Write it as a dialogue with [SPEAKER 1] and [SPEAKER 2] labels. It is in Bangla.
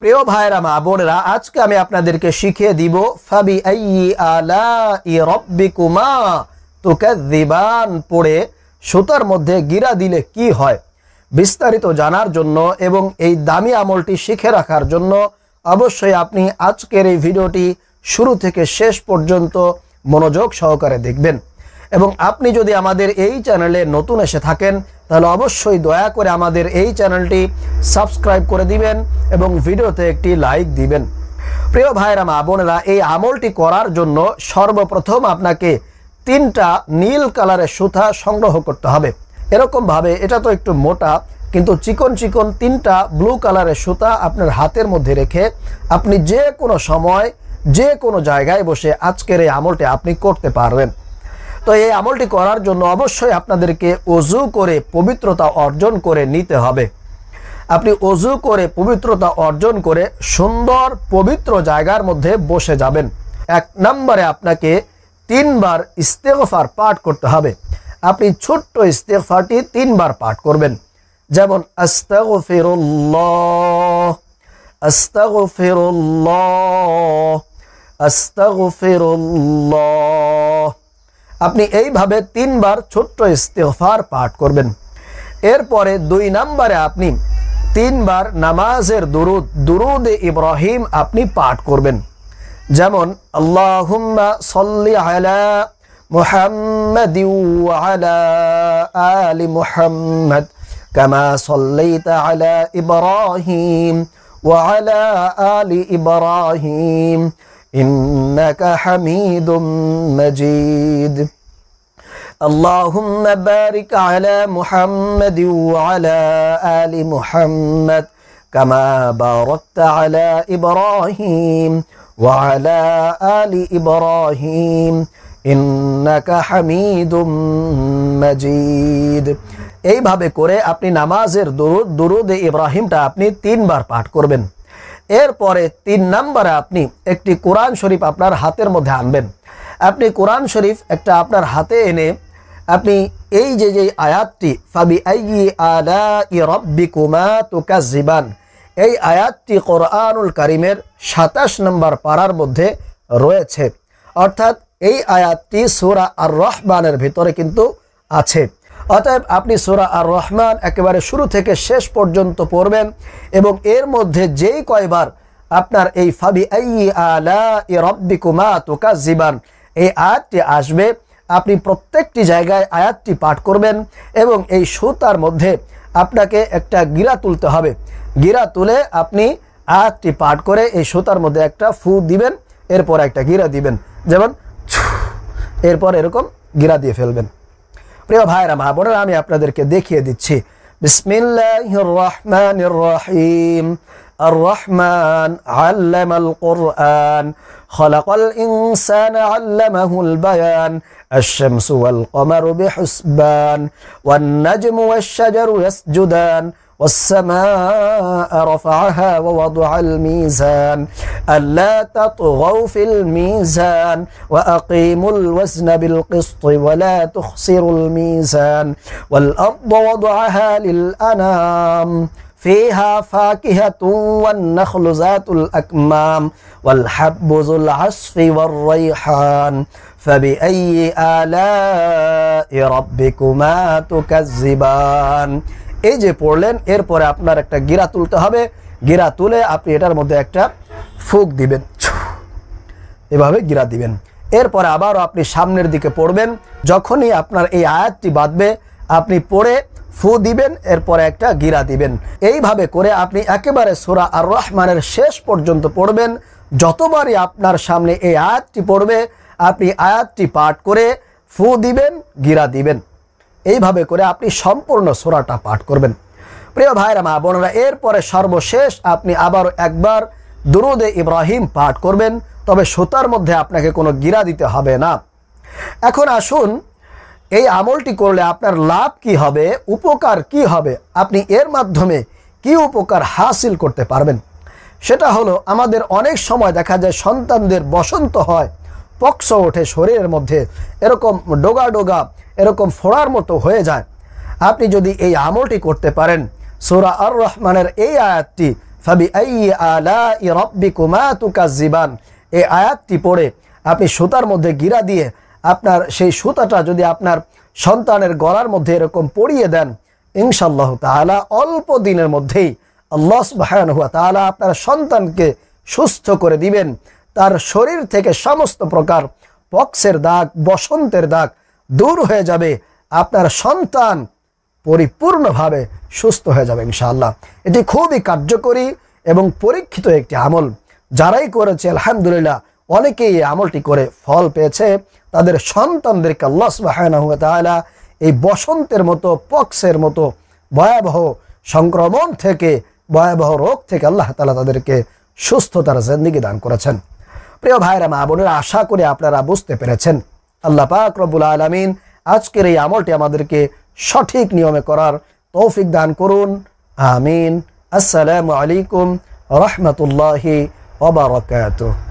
[SPEAKER 1] প্রিয় ভাইরা মা বোনেরা, আজকে আমি আপনাদেরকে শিখিয়ে দিব ফাবি আইয়ি আলাই রাব্বিকুমা তুকাযযিবান পড়ে সুতার মধ্যে গিরা দিলে কি হয়। বিস্তারিত জানার জন্য এবং এই দামি আমলটি শিখে রাখার জন্য অবশ্যই আপনি আজকের এই ভিডিওটি শুরু থেকে শেষ পর্যন্ত মনোযোগ সহকারে দেখবেন। এবং আপনি যদি আমাদের এই চ্যানেলে নতুন এসে থাকেন তাহলে অবশ্যই দয়া করে আমাদের এই চ্যানেলটি সাবস্ক্রাইব করে দিবেন এবং ভিডিওতে একটি লাইক দিবেন। প্রিয় ভাইরা মা বোনেরা, এই আমলটি করার জন্য সর্বপ্রথম আপনাকে 3টা নীল কালারের সুতা সংগ্রহ করতে হবে। এরকমভাবে এটা তো একটু মোটা, কিন্তু চিকন চিকন 3টা ব্লু কালারের সুতা আপনার হাতের মধ্যে রেখে আপনি যে কোনো সময় যে কোনো জায়গায় বসে আজকের এই আমলটি আপনি করতে পারবেন। তো এই আমলটি করার জন্য অবশ্যই আপনাদেরকে ওযু করে পবিত্রতা অর্জন করে নিতে হবে। আপনি ওযু করে পবিত্রতা অর্জন করে সুন্দর পবিত্র জায়গার মধ্যে বসে যাবেন। 1 নম্বরে আপনাকে 3 বার ইস্তেগফার পাঠ করতে হবে। আপনি ছোট্ট ইস্তেগফারটি 3 বার পাঠ করবেন, যেমন আস্তাগফিরুল্লাহ আস্তাগফিরুল্লাহ আস্তাগফিরুল্লাহ। আপনি এইভাবে 3 বার ছোট্ট ইস্তেগফার পাঠ করবেন। এরপরে 2 নম্বরে আপনি 3 বার নামাজের দুরুদে ইব্রাহিম আপনি পাঠ করবেন, যেমন আল্লাহুম্মা সাল্লি আলা মুহাম্মাদি ওয়া আলা আলি মুহাম্মাদ কামা সাল্লাইতা আলা ইব্রাহিম ওয়া আলা আলি ইব্রাহিম ইন্নাকা হামিদুম মাজিদ। اللهم بارك على محمد وعلى آل محمد كما باركت على إبراهيم وعلى آل إبراهيم إنك حميد مجيد। এইভাবে করে আপনি নামাজের দুরুদে ইব্রাহিমটা আপনি 3 বার পাঠ করবেন। এরপরে 3 নম্বরে আপনি একটি কোরআন শরীফ আপনার হাতের মধ্যে আনবেন। আপনি কোরআন শরীফ একটা আপনার হাতে এনে আপনি এই যে আয়াতটি ফাবি আইয়ি আলাই রাব্বিকুমা তুকাযযিবান, এই আয়াতটি কোরআনুল কারীমের 27 নম্বর পারার মধ্যে রয়েছে। অর্থাৎ এই আয়াতটি সূরা আর রহমানের ভিতরে কিন্তু আছে। অতএব আপনি সূরা আর রহমান একেবারে শুরু থেকে শেষ পর্যন্ত পড়বেন এবং এর মধ্যে যেই কয়বার আপনার এই ফাবি আইয়ি আলাই রাব্বিকুমা তুকাযযিবান এই আয়াতটি আসবে, আপনি প্রত্যেকটি জায়গায় আয়াতটি পাঠ করবেন এবং এই সুতার মধ্যে আপনাকে একটা গিরা তুলতে হবে। গিরা তুলে আপনি আয়াতটি পাঠ করে এই সুতার মধ্যে একটা ফু দিবেন, এরপর একটা গিরা দিবেন, যেমন এরপর এরকম গিরা দিয়ে ফেলবেন। প্রিয় ভাইরা মা বোনেরা, আমি আপনাদেরকে দেখিয়ে দিচ্ছি। বিসমিল্লাহির রহমানির রহিম। আর রহমান আল্লামাল কুরআন খলাকাল ইনসানা আল্লামাহুল বায়ান الشمس والقمر بحسبان والنجم والشجر يسجدان والسماء رفعها ووضع الميزان ألا تطغوا في الميزان وأقيموا الوزن بالقسط ولا تخسروا الميزان والأرض وضعها للأنام فيها فاكهة والنخل ذات الأكمام والحب ذو العصف والريحان فبأي آلاء ربكما تكذبان। এই যে পড়লেন, এরপরে আপনার একটা গিরা তুলতে হবে। গিরা তুলে আপনি এটার মধ্যে একটা ফুঁক দিবেন, এভাবে গিরা দিবেন। এরপরে আবারও আপনি সামনের দিকে পড়বেন। যখনই আপনার এই আয়াতটি বাঁধবে আপনি পড়ে ফু দিবেন, এরপরে একটা গিরা দিবেন। এইভাবে করে আপনি একেবারে সূরা আর রহমানের শেষ পর্যন্ত পড়বেন। যতবারই আপনার সামনে এই আয়াতটি পড়বে আপনি আয়াতটি পাঠ করে ফু দিবেন, গিরা দিবেন। এইভাবে করে আপনি সম্পূর্ণ সূরাটা পাঠ করবেন। প্রিয় ভাইরা মা বোনেরা, এরপরে সর্বশেষ আপনি আবারও একবার দুরুদে ইব্রাহিম পাঠ করবেন, তবে সুতার মধ্যে আপনাকে কোনো গিরা দিতে হবে না। এখন আসুন, এই আমলটি করলে আপনার লাভ কি হবে, উপকার কি হবে, আপনি এর মাধ্যমে কি উপকার হাসিল করতে পারবেন। সেটা হলো, আমাদের অনেক সময় দেখা যায় সন্তানদের বসন্ত হয়, পক্স ওঠে শরীরের মধ্যে, এরকম ডোগা ডোগা এরকম ফোড়ার মতো হয়ে যায়। আপনি যদি এই আমলটি করতে পারেন, সূরা আর রহমানের এই আয়াতটি ফাবিআইয়ি আলাই রাব্বিকুমা তুকাজ্জিবান। এই আয়াতটি পড়ে আপনি সুতার মধ্যে গিরা দিয়ে আপনার সেই সুতাটা যদি আপনার সন্তানের গলার মধ্যে এরকম পরিয়ে দেন, ইনশাআল্লাহ তাআলা অল্প দিনের মধ্যেই আল্লাহ সুবহানাহু ওয়া তাআলা আপনার সন্তানকে সুস্থ করে দিবেন। তার শরীর থেকে সমস্ত প্রকার পক্সের দাগ, বসন্তের দাগ দূর হয়ে যাবে। আপনার সন্তান পরিপূর্ণভাবে সুস্থ হয়ে যাবে ইনশাআল্লাহ। এটি খুবই কার্যকরী এবং পরীক্ষিত একটি আমল। যারাই করেছে আলহামদুলিল্লাহ, অনেকেই এই আমলটি করে ফল পেয়েছে। তাদের সন্তানদেরকে আল্লাহ সুবহানাহু ওয়া তাআলা এই বসন্তের মতো, পক্সের মতো ভয়াবহ সংক্রমণ থেকে, ভয়াবহ রোগ থেকে আল্লাহ তাআলা তাদেরকে সুস্থতার জিন্দেগি দান করেছেন। প্রিয় ভাইরা, মা বোনেরা, আশা করি আপনারা বুঝতে পেরেছেন। আল্লাহ পাক রব্বুল আলামিন আজকের এই আমলটি আমাদেরকে সঠিক নিয়মে করার তৌফিক দান করুন। আমিন। আসসালামু আলাইকুম ওয়া রাহমাতুল্লাহি ওয়া বারাকাতুহু।